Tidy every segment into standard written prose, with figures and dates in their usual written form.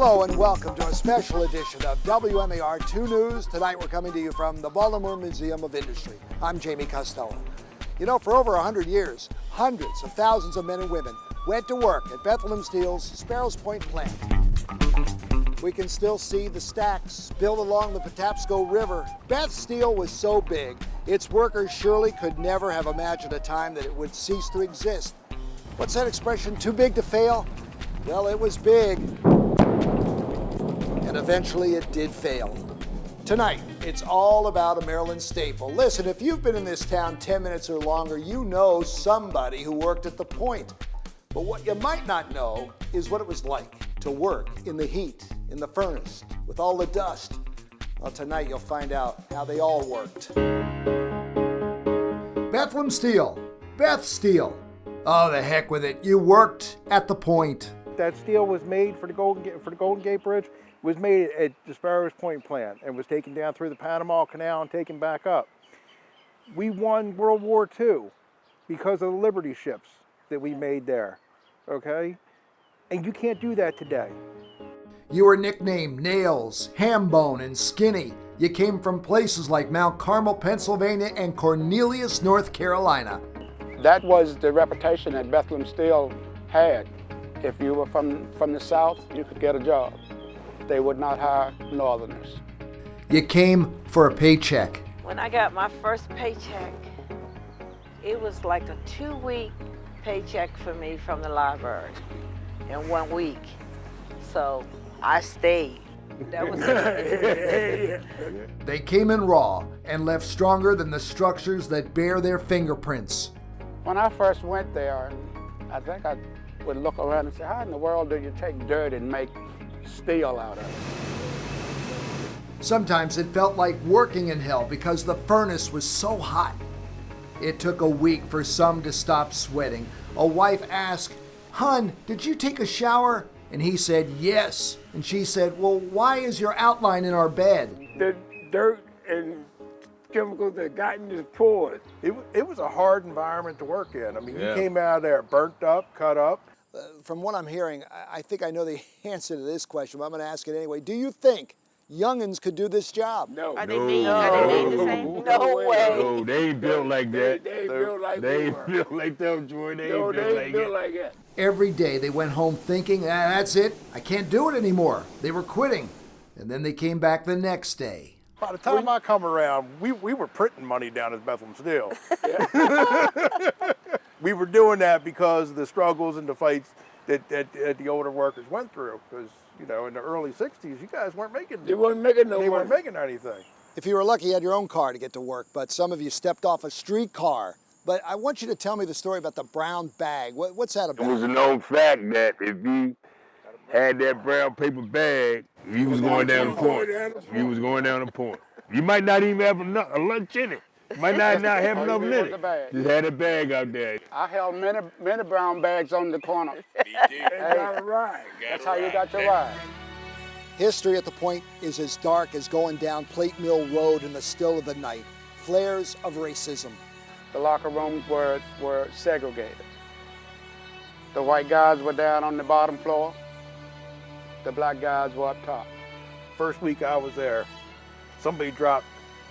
Hello and welcome to a special edition of WMAR 2 News. Tonight we're coming to you from the Baltimore Museum of Industry. I'm Jamie Costello. You know, for over 100 years, hundreds of thousands of men and women went to work at Bethlehem Steel's Sparrows Point plant. We can still see the stacks built along the Patapsco River. Beth Steel was so big, its workers surely could never have imagined a time that it would cease to exist. What's that expression, too big to fail? Well, it was big. And eventually it did fail. Tonight, it's all about a Maryland staple. Listen, if you've been in this town 10 minutes or longer, you know somebody who worked at the point. But what you might not know is what it was like to work in the heat, in the furnace, with all the dust. Well, tonight you'll find out how they all worked. Bethlehem Steel, Beth Steel. Oh, the heck with it. You worked at the point. That steel was made for the Golden Gate Bridge. It was made at the Sparrows Point plant and was taken down through the Panama Canal and taken back up. We won World War II because of the Liberty ships that we made there, okay? And you can't do that today. You were nicknamed Nails, Hambone, and Skinny. You came from places like Mount Carmel, Pennsylvania, and Cornelius, North Carolina. That was the reputation that Bethlehem Steel had. If you were from the South, you could get a job. They would not hire Northerners. You came for a paycheck. When I got my first paycheck, it was like a 2-week paycheck for me from the library in 1 week. So I stayed. That was it. They came in raw and left stronger than the structures that bear their fingerprints. When I first went there, I think I would look around and say, how in the world do you take dirt and make steel out of it? Sometimes it felt like working in hell because the furnace was so hot. It took a week for some to stop sweating. A wife asked, "Hun, did you take a shower?" And he said, "Yes." And she said, "Well, why is your outline in our bed?" The dirt and chemicals that got in his pores. It was a hard environment to work in. I mean, you came out of there burnt up, cut up. From what I'm hearing, I think I know the answer to this question, but I'm going to ask it anyway. Do you think youngins could do this job? No. Are they mean the same? No way. No, they ain't built like that. They ain't built like They we ain't were. built like them, Joy. They No, ain't they built ain't like built that. like that. Every day they went home thinking, that's it, I can't do it anymore. They were quitting. And then they came back the next day. By the time I come around, we were printing money down at Bethlehem Steel. We were doing that because of the struggles and the fights that the older workers went through. Because, you know, in the early 60s, you guys weren't making They wasn't making no they weren't money. making anything. If you were lucky, you had your own car to get to work, but some of you stepped off a streetcar. But I want you to tell me the story about the brown bag. What's that It was about? a known fact that if you had that brown paper bag, you was going down the point. You was going down the point. You might not even have a lunch in it. You might not have enough in it. Just had a bag out there. I held many brown bags on the corner. They got it right. That's how you got your ride. History at the point is as dark as going down Plate Mill Road in the still of the night. Flares of racism. The locker rooms were segregated. The white guys were down on the bottom floor. The black guys were up top. First week I was there, somebody dropped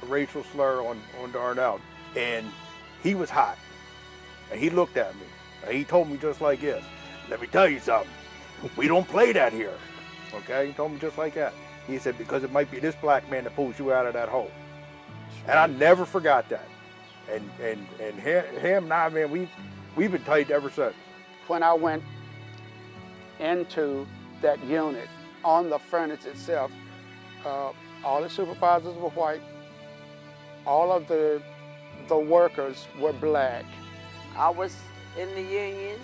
a racial slur on Darnell, and he was hot. And he looked at me, and he told me just like this, "Let me tell you something, we don't play that here." Okay, he told me just like that. He said, because it might be this black man that pulls you out of that hole. And I never forgot that. And him and I, man, we've been tight ever since. When I went into that unit on the furnace itself, all the supervisors were white. All of the workers were black. I was in the union.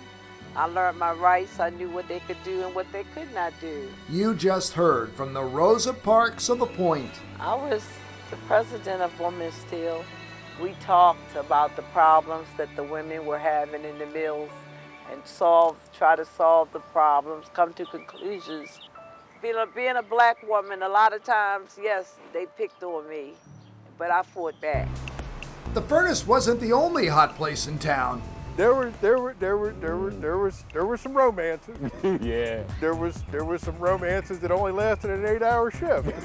I learned my rights. I knew what they could do and what they could not do. You just heard from the Rosa Parks of the Point. I was the president of Women's Steel. We talked about the problems that the women were having in the mills and try to solve the problems, come to conclusions. Being a black woman, a lot of times, yes, they picked on me, but I fought back. The furnace wasn't the only hot place in town. there were some romances. Yeah. There was some romances that only lasted an 8-hour shift.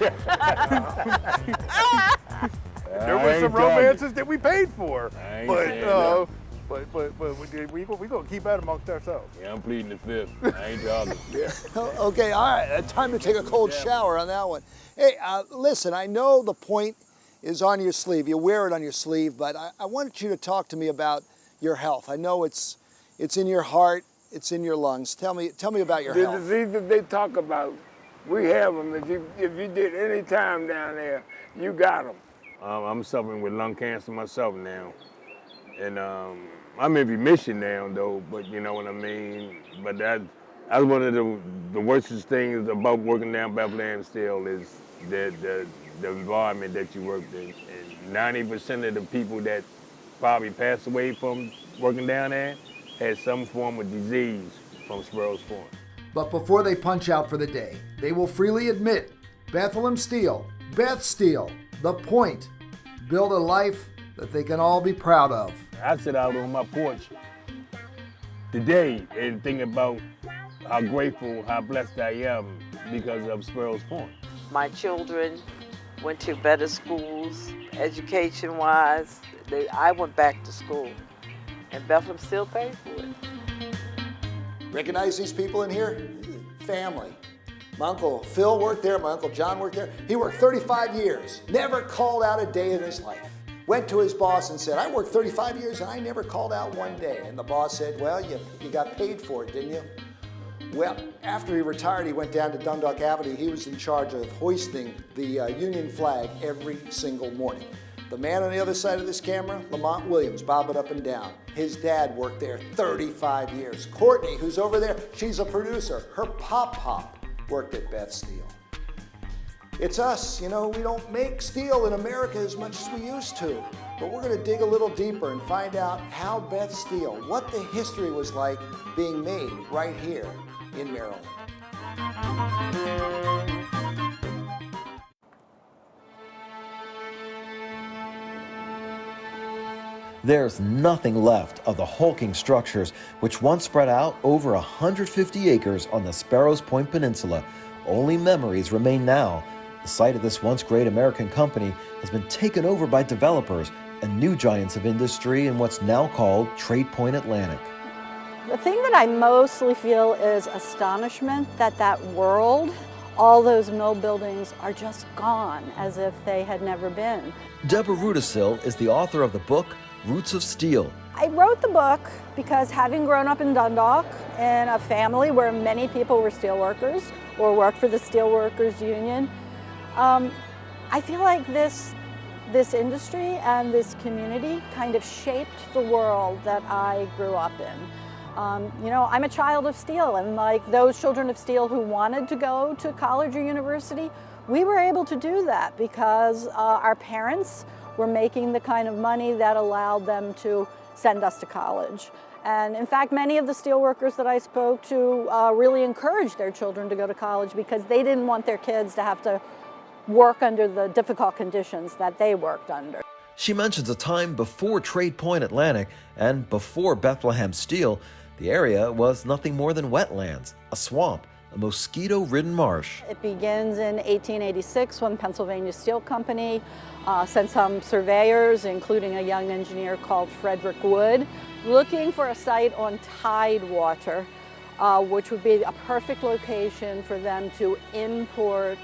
There were some romances that we paid for. I ain't But saying that. we gonna keep that amongst ourselves. Yeah, I'm pleading the fifth. I ain't talking. Okay, all right, time to take a cold shower on that one. Hey, listen, I know the point is on your sleeve. You wear it on your sleeve, but I want you to talk to me about your health. I know it's in your heart, it's in your lungs. Tell me about your The health. disease that they talk about, we have them. If you did any time down there, you got them. I'm suffering with lung cancer myself now. And I'm in remission now, though, but you know what I mean? But that's one of the worst things about working down Bethlehem Steel is the environment that you worked in. And 90% of the people that probably passed away from working down there had some form of disease from Sparrows Point. But before they punch out for the day, they will freely admit Bethlehem Steel, Beth Steel, The Point, build a life that they can all be proud of. I sit out on my porch today and think about how grateful, how blessed I am because of Sparrows Point. My children went to better schools, education-wise. I went back to school, and Bethlehem still paid for it. Recognize these people in here? Family. My Uncle Phil worked there, my Uncle John worked there. He worked 35 years, never called out a day in his life. Went to his boss and said, I worked 35 years and I never called out one day. And the boss said, well, you got paid for it, didn't you? Well, after he retired, he went down to Dundalk Avenue. He was in charge of hoisting the Union flag every single morning. The man on the other side of this camera, Lamont Williams, bob it up and down. His dad worked there 35 years. Courtney, who's over there, she's a producer. Her pop worked at Beth Steel. It's us, we don't make steel in America as much as we used to. But we're gonna dig a little deeper and find out how Beth Steel, what the history was like being made right here in Maryland. There's nothing left of the hulking structures which once spread out over 150 acres on the Sparrows Point Peninsula. Only memories remain now. The site of this once great American company has been taken over by developers and new giants of industry in what's now called Trade Point Atlantic. The thing that I mostly feel is astonishment that world, all those mill buildings are just gone as if they had never been. Deborah Rudisil is the author of the book Roots of Steel. I wrote the book because having grown up in Dundalk in a family where many people were steelworkers or worked for the Steelworkers Union, I feel like this industry and this community kind of shaped the world that I grew up in. I'm a child of steel, and like those children of steel who wanted to go to college or university, we were able to do that because our parents were making the kind of money that allowed them to send us to college. And in fact, many of the steelworkers that I spoke to really encouraged their children to go to college because they didn't want their kids to have to work under the difficult conditions that they worked under. She mentions a time before Trade Point Atlantic and before Bethlehem Steel. The area was nothing more than wetlands, a swamp, a mosquito-ridden marsh. It begins in 1886 when Pennsylvania Steel Company sent some surveyors, including a young engineer called Frederick Wood, looking for a site on tidewater, which would be a perfect location for them to import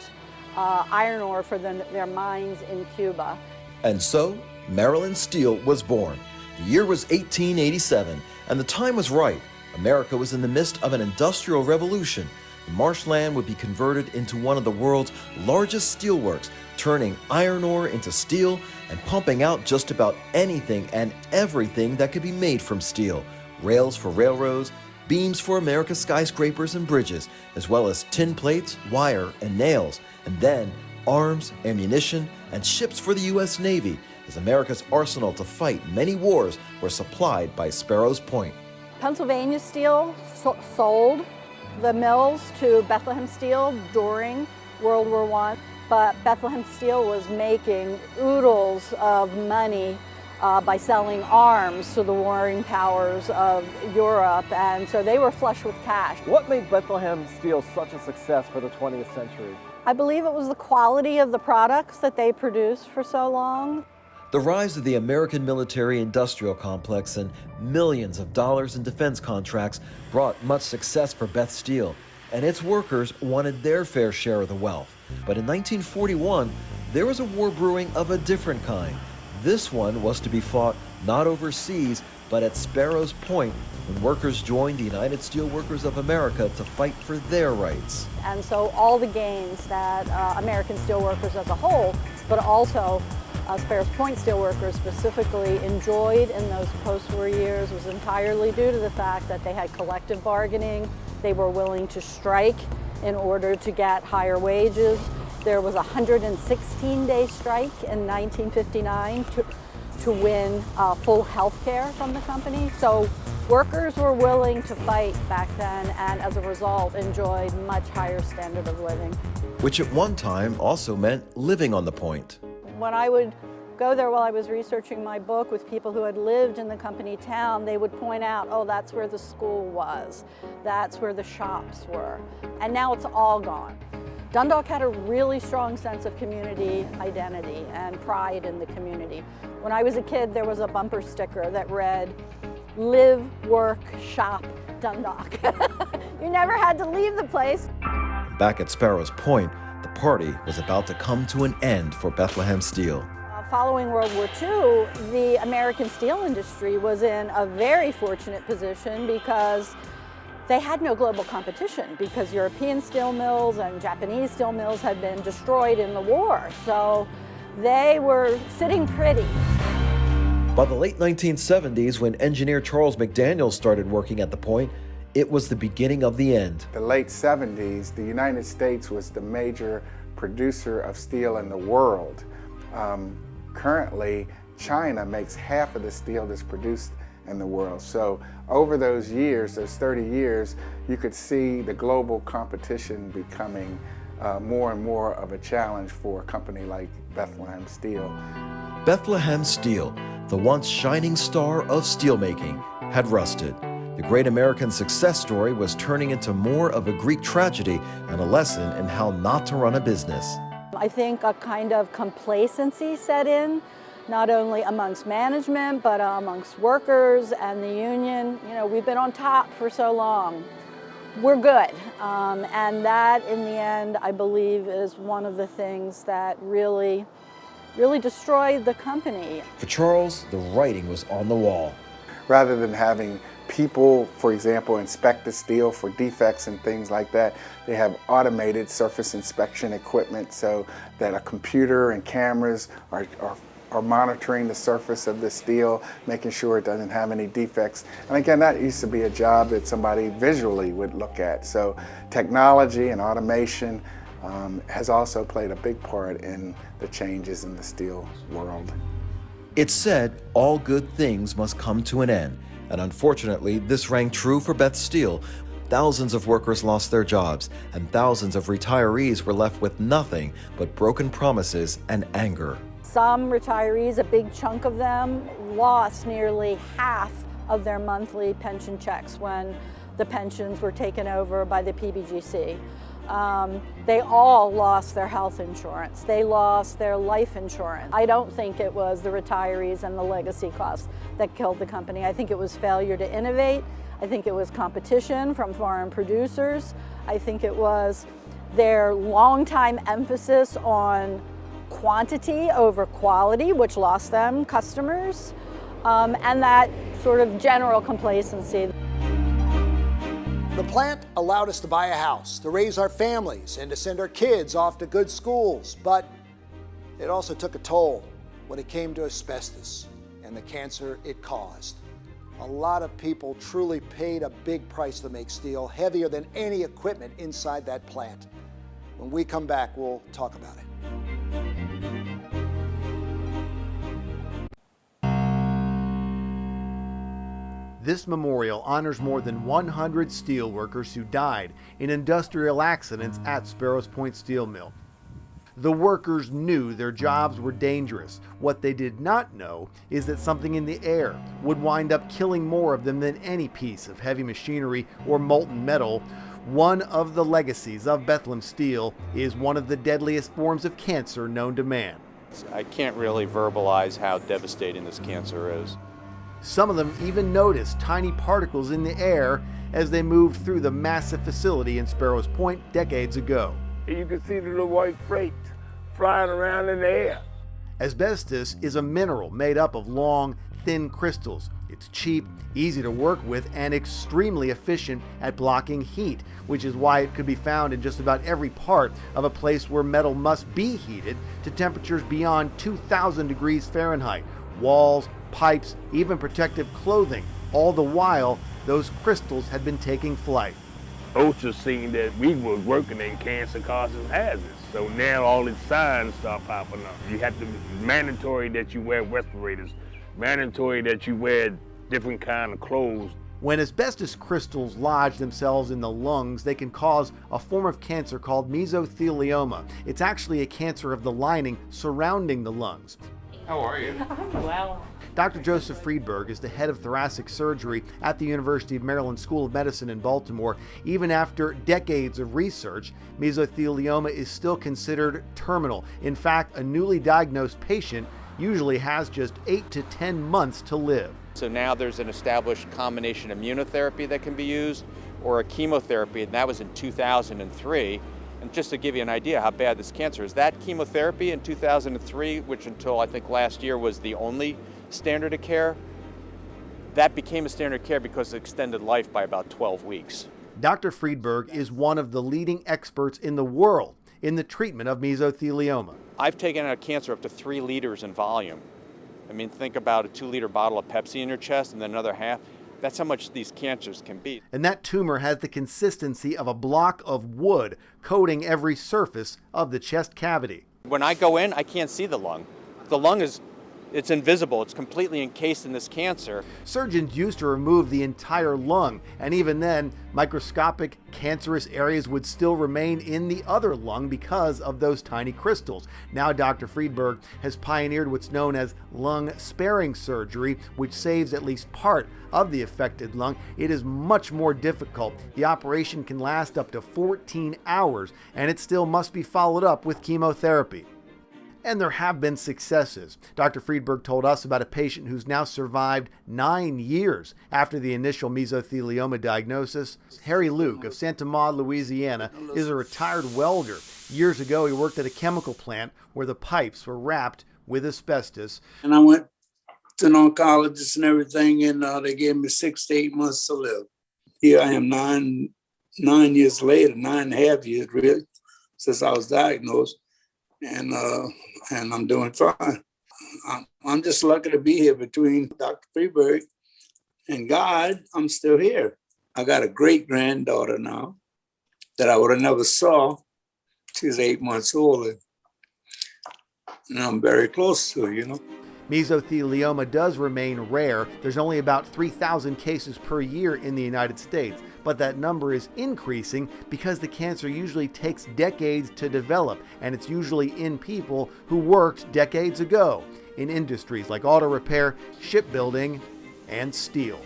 iron ore for their mines in Cuba. And so, Maryland Steel was born. The year was 1887, and the time was right. America was in the midst of an industrial revolution. The marshland would be converted into one of the world's largest steelworks, turning iron ore into steel and pumping out just about anything and everything that could be made from steel. Rails for railroads, beams for America's skyscrapers and bridges, as well as tin plates, wire, and nails, and then arms, ammunition, and ships for the U.S. Navy, as America's arsenal to fight many wars were supplied by Sparrows Point. Pennsylvania Steel sold the mills to Bethlehem Steel during World War I, but Bethlehem Steel was making oodles of money by selling arms to the warring powers of Europe, and so they were flush with cash. What made Bethlehem Steel such a success for the 20th century? I believe it was the quality of the products that they produced for so long. The rise of the American military-industrial complex and millions of dollars in defense contracts brought much success for Beth Steel, and its workers wanted their fair share of the wealth. But in 1941, there was a war brewing of a different kind. This one was to be fought not overseas, but at Sparrows Point, when workers joined the United Steelworkers of America to fight for their rights. And so all the gains that American steelworkers as a whole, but also Sparrows Point steelworkers specifically enjoyed in those post-war years was entirely due to the fact that they had collective bargaining. They were willing to strike in order to get higher wages. There was a 116-day strike in 1959 to win full health care from the company. So workers were willing to fight back then, and as a result enjoyed much higher standard of living. Which at one time also meant living on the point. When I would go there while I was researching my book with people who had lived in the company town, they would point out, oh, that's where the school was, that's where the shops were, and now it's all gone. Dundalk had a really strong sense of community identity and pride in the community. When I was a kid, there was a bumper sticker that read, "Live, work, shop, Dundalk." You never had to leave the place. Back at Sparrows Point, the party was about to come to an end for Bethlehem Steel. Following World War II, the American steel industry was in a very fortunate position because they had no global competition, because European steel mills and Japanese steel mills had been destroyed in the war. So they were sitting pretty. By the late 1970s, when engineer Charles McDaniel started working at the point, it was the beginning of the end. The late 70s, the United States was the major producer of steel in the world. Currently, China makes half of the steel that's produced in the world. So over those years, those 30 years, you could see the global competition becoming more and more of a challenge for a company like Bethlehem Steel. Bethlehem Steel, the once shining star of steelmaking, had rusted. The great American success story was turning into more of a Greek tragedy and a lesson in how not to run a business. I think a kind of complacency set in, not only amongst management, but amongst workers and the union. You know, we've been on top for so long. We're good. And that, in the end, I believe, is one of the things that really destroyed the company. For Charles, the writing was on the wall. Rather than having people, for example, inspect the steel for defects and things like that, they have automated surface inspection equipment so that a computer and cameras are monitoring the surface of the steel, making sure it doesn't have any defects. And again, that used to be a job that somebody visually would look at. So technology and automation has also played a big part in the changes in the steel world. It's said all good things must come to an end. And unfortunately, this rang true for Beth Steel. Thousands of workers lost their jobs, and thousands of retirees were left with nothing but broken promises and anger. Some retirees, a big chunk of them, lost nearly half of their monthly pension checks when the pensions were taken over by the PBGC. They all lost their health insurance. They lost their life insurance. I don't think it was the retirees and the legacy costs that killed the company. I think it was failure to innovate. I think it was competition from foreign producers. I think it was their long-time emphasis on quantity over quality, which lost them customers, and that sort of general complacency. The plant allowed us to buy a house, to raise our families, and to send our kids off to good schools. But it also took a toll when it came to asbestos and the cancer it caused. A lot of people truly paid a big price to make steel, heavier than any equipment inside that plant. When we come back, we'll talk about it. This memorial honors more than 100 steel workers who died in industrial accidents at Sparrows Point Steel Mill. The workers knew their jobs were dangerous. What they did not know is that something in the air would wind up killing more of them than any piece of heavy machinery or molten metal. One of the legacies of Bethlehem Steel is one of the deadliest forms of cancer known to man. I can't really verbalize how devastating this cancer is. Some of them even noticed tiny particles in the air as they moved through the massive facility in Sparrows Point decades ago. You can see the little white flakes flying around in the air. Asbestos is a mineral made up of long, thin crystals. It's cheap, easy to work with, and extremely efficient at blocking heat, which is why it could be found in just about every part of a place where metal must be heated to temperatures beyond 2,000 degrees Fahrenheit. Walls, pipes, even protective clothing. All the while, those crystals had been taking flight. OSHA seen that we were working in cancer-causing hazards. So now all these signs start popping up. You have to, mandatory that you wear respirators, mandatory that you wear different kind of clothes. When asbestos crystals lodge themselves in the lungs, they can cause a form of cancer called mesothelioma. It's actually a cancer of the lining surrounding the lungs. How are you? I'm well. Dr. Joseph Friedberg is the head of thoracic surgery at the University of Maryland School of Medicine in Baltimore. Even after decades of research, mesothelioma is still considered terminal. In fact, a newly diagnosed patient usually has just 8 to 10 months to live. So now there's an established combination immunotherapy that can be used, or a chemotherapy, and that was in 2003. And just to give you an idea how bad this cancer is, that chemotherapy in 2003, which until I think last year was the only standard of care, that became a standard of care because it extended life by about 12 weeks. Dr. Friedberg is one of the leading experts in the world in the treatment of mesothelioma. I've taken out cancer up to 3 liters in volume. I mean, think about a 2-liter bottle of Pepsi in your chest and then another half. That's how much these cancers can be. And that tumor has the consistency of a block of wood coating every surface of the chest cavity. When I go in, I can't see the lung. The lung it's invisible. It's completely encased in this cancer. Surgeons used to remove the entire lung, and even then, microscopic cancerous areas would still remain in the other lung because of those tiny crystals. Now Dr. Friedberg has pioneered what's known as lung sparing surgery, which saves at least part of the affected lung. It is much more difficult. The operation can last up to 14 hours, and it still must be followed up with chemotherapy. And there have been successes. Dr. Friedberg told us about a patient who's now survived 9 years after the initial mesothelioma diagnosis. Harry Luke of Santa Maud, Louisiana, is a retired welder. Years ago, he worked at a chemical plant where the pipes were wrapped with asbestos. And I went to an oncologist and everything, and they gave me 6 to 8 months to live. Here I am 9 years later, 9.5 years really, since I was diagnosed. And I'm doing fine. I'm just lucky to be here. Between Dr. Friedberg and God, I'm still here. I got a great granddaughter now that I would have never saw. She's 8 months old, and I'm very close to her, you know. Mesothelioma does remain rare. There's only about 3,000 cases per year in the United States, but that number is increasing because the cancer usually takes decades to develop, and it's usually in people who worked decades ago in industries like auto repair, shipbuilding, and steel.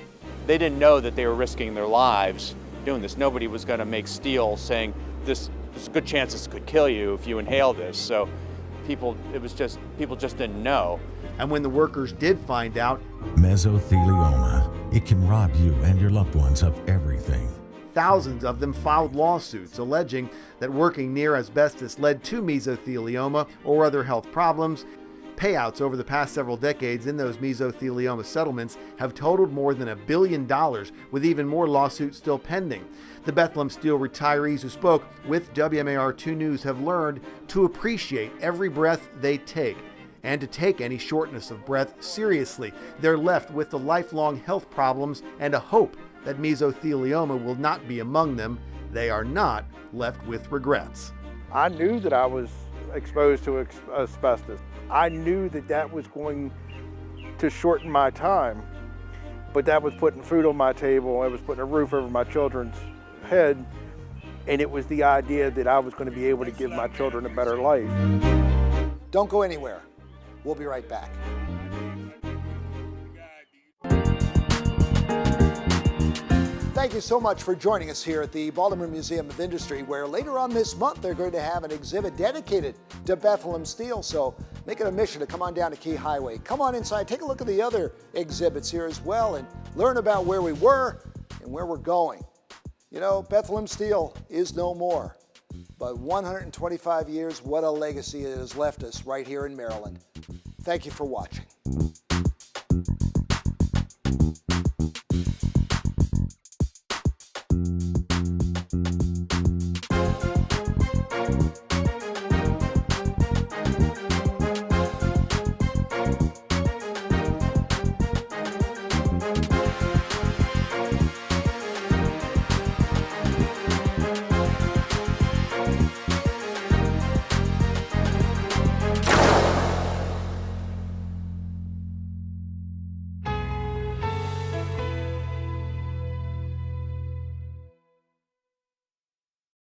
They didn't know that they were risking their lives doing this. Nobody was going to make steel saying there's a good chance this could kill you if you inhale this. So people just didn't know. And when the workers did find out, mesothelioma, it can rob you and your loved ones of everything. Thousands of them filed lawsuits alleging that working near asbestos led to mesothelioma or other health problems. Payouts over the past several decades in those mesothelioma settlements have totaled more than $1 billion, with even more lawsuits still pending. The Bethlehem Steel retirees who spoke with WMAR-2 News have learned to appreciate every breath they take and to take any shortness of breath seriously. They're left with the lifelong health problems and a hope that mesothelioma will not be among them. They are not left with regrets. I knew that I was exposed to asbestos. I knew that that was going to shorten my time, but that was putting food on my table, it was putting a roof over my children's head, And it was the idea that I was going to be able to give my children a better life. Don't go anywhere. We'll be right back. Thank you so much for joining us here at the Baltimore Museum of Industry, where later on this month they're going to have an exhibit dedicated to Bethlehem Steel. So make it a mission to come on down to Key Highway. Come on inside, take a look at the other exhibits here as well, and learn about where we were and where we're going. You know, Bethlehem Steel is no more, but 125 years, what a legacy it has left us right here in Maryland. Thank you for watching.